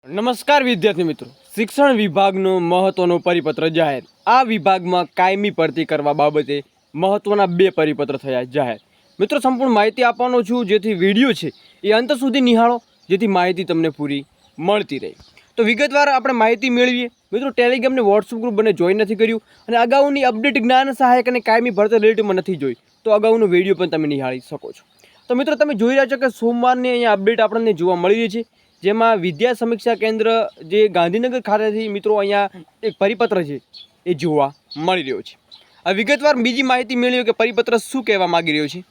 નમસ્કાર વિદ્યાર્થી મિત્રો, શિક્ષણ વિભાગનો મહત્વનો પરિપત્ર જાહેર। આ વિભાગમાં કાયમી ભરતી કરવા બાબતે મહત્વના 2 પરિપત્ર થયા જાહેર। મિત્રો સંપૂર્ણ માહિતી આપવાનો છું, જેથી વિડીયો છે એ અંત સુધી નિહાળો, જેથી માહિતી તમને પૂરી મળતી રહે। તો વિગતવાર આપણે માહિતી મેળવીએ। મિત્રો ટેલિગ્રામને વોટ્સઅપ ગ્રુપ બને જોઈન નથી કર્યું અને અગાઉની અપડેટ જ્ઞાન સહાયક અને કાયમી ભરતી રિલેટેડમાં નથી જોઈ તો અગાઉનો વિડીયો પણ તમે નિહાળી શકો છો। તો મિત્રો તમે જોઈ રહ્યા છો કે સોમવારની અહીંયા અપડેટ આપણને જોવા મળી રહી છે, જેમાં વિદ્યા સમીક્ષા કેન્દ્ર જે ગાંધીનગર ખાતેથી મિત્રો અહીંયા એક પરિપત્ર છે એ જોવા મળી રહ્યો છે। આ વિગતવાર બીજી માહિતી મેળવી કે પરિપત્ર શું કહેવા માગી રહ્યો છે।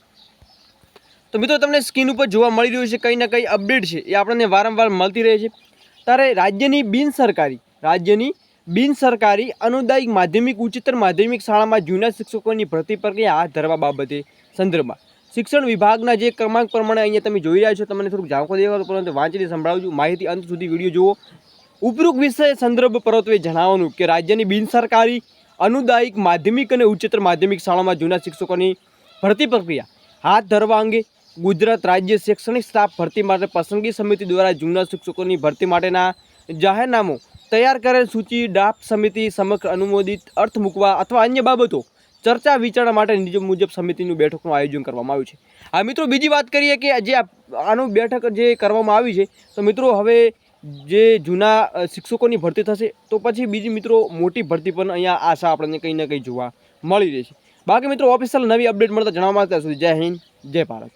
તો મિત્રો તમને સ્ક્રીન ઉપર જોવા મળી રહ્યું છે કંઈ ના કંઈ અપડેટ છે એ આપણને વારંવાર મળતી રહે છે। ત્યારે રાજ્યની બિનસરકારી અનુદાયિક માધ્યમિક ઉચ્ચતર માધ્યમિક શાળામાં જૂના શિક્ષકોની ભરતી પ્રક્રિયા હાથ ધરવા બાબતે સંદર્ભમાં શિક્ષણ વિભાગના જે ક્રમાંક પ્રમાણે અહીંયા તમે જોઈ રહ્યા છો, તમને થોડુંક ઝાંખો દેખાતો પરંતુ વાંચીને સંભળાવું, માહિતી અંત સુધી વિડીયો જુઓ। ઉપરોક્ત વિષય સંદર્ભ પરત્વે જણાવવાનું કે રાજ્યની બિનસરકારી અનુદાયિક માધ્યમિક અને ઉચ્ચતર માધ્યમિક શાળામાં જૂના શિક્ષકોની ભરતી પ્રક્રિયા હાથ ધરવા અંગે ગુજરાત રાજ્ય શૈક્ષણિક સ્ટાફ ભરતી માટે પસંદગી સમિતિ દ્વારા જૂના શિક્ષકોની ભરતી માટેના જાહેરનામું તૈયાર કરેલ સૂચિ ડ્રાફ્ટ સમિતિ સમક્ષ અનુમોદિત અર્થ મૂકવા અથવા અન્ય બાબતો ચર્ચા વિચારણા માટે નીચે મુજબ સમિતિનું બેઠકનું આયોજન કરવામાં આવ્યું છે। આ મિત્રો બીજી વાત કરીએ કે જે આનું બેઠક જે કરવામાં આવી છે, તો મિત્રો હવે જે જૂના શિક્ષકોની ભરતી થશે તો પછી બીજી મિત્રો મોટી ભરતી પણ અહીંયા આશા આપણને કંઈ ના કંઈ જોવા મળી રહી છે। બાકી મિત્રો ઓફિશિયલ નવી અપડેટ મળતા જણાવવા ત્યાં સુધી જય હિન્દ, જય ભારત।